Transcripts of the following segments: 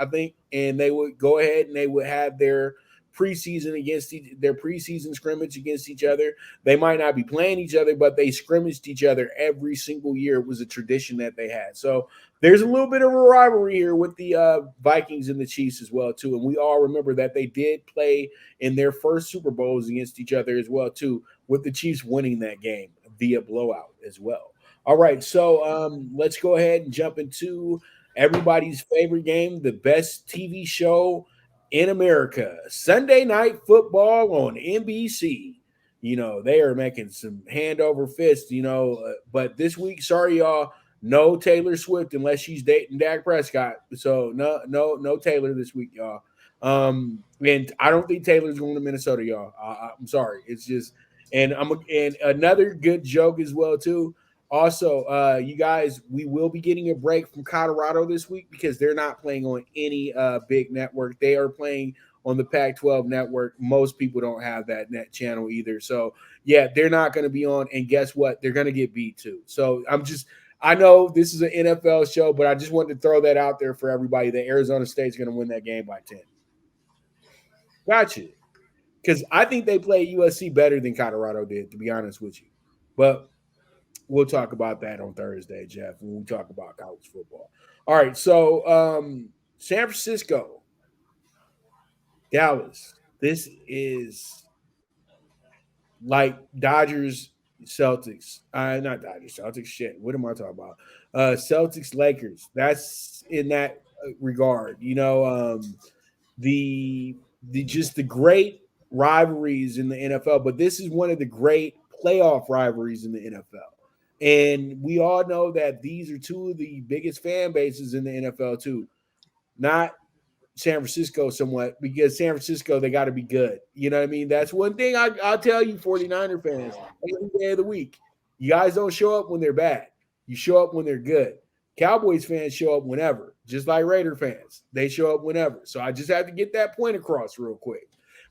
I think, and they would go ahead and they would have their their preseason scrimmage against each other. They might not be playing each other, but they scrimmaged each other every single year. It was a tradition that they had. So there's a little bit of a rivalry here with the Vikings and the Chiefs as well too. And we all remember that they did play in their first Super Bowls against each other as well too, with the Chiefs winning that game via blowout as well. All right, so let's go ahead and jump into everybody's favorite game, the best TV show in America, Sunday Night Football on NBC. You know, they are making some hand over fist, but this week, sorry, y'all, no Taylor Swift unless she's dating Dak Prescott. So no Taylor this week, y'all. And I don't think Taylor's going to Minnesota, y'all. I'm sorry. It's just, and another good joke as well too. Also, you guys, we will be getting a break from Colorado this week because they're not playing on any big network. They are playing on the Pac-12 network. Most people don't have that net channel either. So, yeah, they're not going to be on. And guess what? They're going to get beat too. So, I know this is an NFL show, but I just wanted to throw that out there for everybody that Arizona State's going to win that game by 10. Gotcha. Because I think they play USC better than Colorado did, to be honest with you. But we'll talk about that on Thursday, Jeff, when we talk about college football. All right, so San Francisco, Dallas. This is like Dodgers, Celtics. Not Dodgers, Celtics. Shit, what am I talking about? Celtics, Lakers. That's in that regard. The just the great rivalries in the NFL, but this is one of the great playoff rivalries in the NFL. And we all know that these are two of the biggest fan bases in the NFL too. Not San Francisco somewhat, because San Francisco, they got to be good. You know what I mean? That's one thing I'll tell you, 49er fans, every day of the week. You guys don't show up when they're bad. You show up when they're good. Cowboys fans show up whenever, just like Raider fans. They show up whenever. So I just have to get that point across real quick.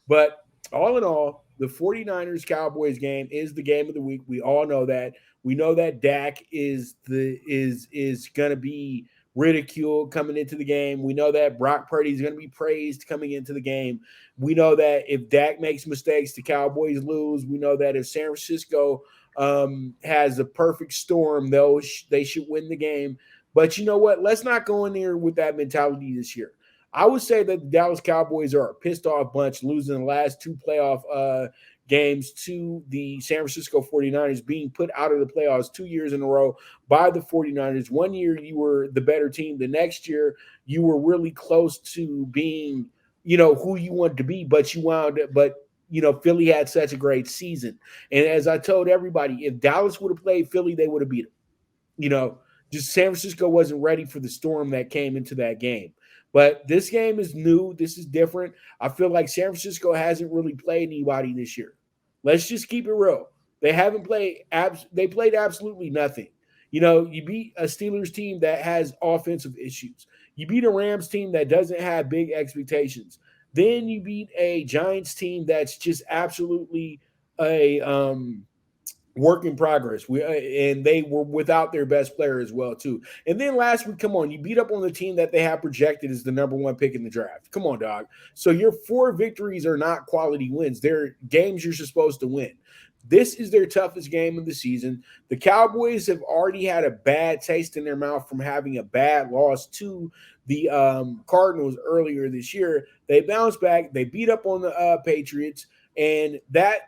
But all in all, the 49ers Cowboys game is the game of the week. We all know that. We know that Dak is going to be ridiculed coming into the game. We know that Brock Purdy is going to be praised coming into the game. We know that if Dak makes mistakes, the Cowboys lose. We know that if San Francisco has a perfect storm, they should win the game. But you know what? Let's not go in there with that mentality this year. I would say that the Dallas Cowboys are a pissed off bunch, losing the last two playoff games to the San Francisco 49ers, being put out of the playoffs 2 years in a row by the 49ers. 1 year you were the better team. The next year you were really close to being, who you wanted to be, but Philly had such a great season. And as I told everybody, if Dallas would have played Philly, they would have beat them. Just San Francisco wasn't ready for the storm that came into that game. But this game is new. This is different. I feel like San Francisco hasn't really played anybody this year. Let's just keep it real. They haven't played. They played absolutely nothing. You beat a Steelers team that has offensive issues. You beat a Rams team that doesn't have big expectations. Then you beat a Giants team that's just absolutely a work in progress. And they were without their best player as well too. And then last week, come on, you beat up on the team that they have projected as the number one pick in the draft. Come on, dog. So your 4 victories are not quality wins. They're games you're supposed to win. This is their toughest game of the season. The Cowboys have already had a bad taste in their mouth from having a bad loss to the Cardinals earlier this year. They bounced back. They beat up on the Patriots, and that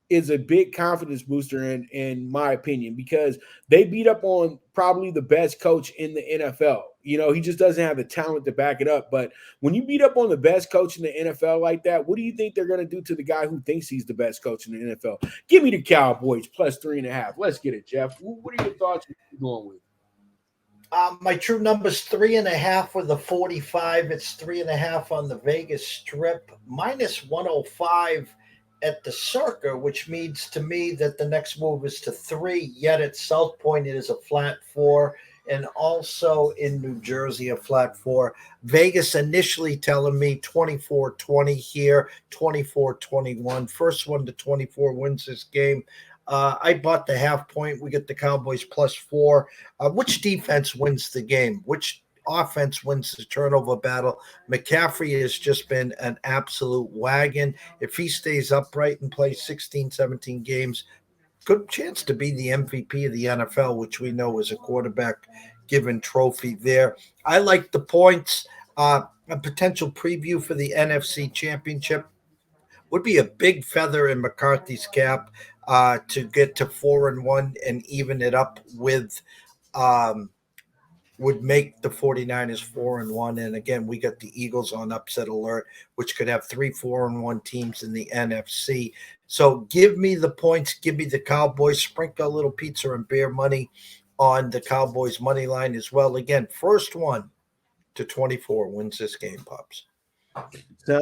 is a big confidence booster in my opinion, because they beat up on probably the best coach in the NFL. He just doesn't have the talent to back it up. But when you beat up on the best coach in the NFL like that, what do you think they're going to do to the guy who thinks he's the best coach in the NFL? Give me the Cowboys plus 3.5. Let's get it, Jeff. What are your thoughts going with? My true number is 3.5 with the 45. It's 3.5 on the Vegas Strip, minus 105 at the Circa, which means to me that the next move is to 3. Yet at South Point, it is a flat 4. And also in New Jersey, a flat 4. Vegas initially telling me 24-20 here, 24-21. First one to 24 wins this game. I bought the half point. We get the Cowboys plus 4. Which defense wins the game? Which offense wins the turnover battle. McCaffrey has just been an absolute wagon. If he stays upright and plays 16, 17 games, good chance to be the MVP of the NFL, which we know is a quarterback given trophy there. I like the points. A potential preview for the NFC Championship would be a big feather in McCarthy's cap to get to 4-1 and even it up with um, would make the 49ers 4-1. And again, we got the Eagles on upset alert, which could have 3 4-1 teams in the NFC. So give me the points, give me the Cowboys, sprinkle a little pizza and beer money on the Cowboys money line as well. Again, first one to 24 wins this game, Pops.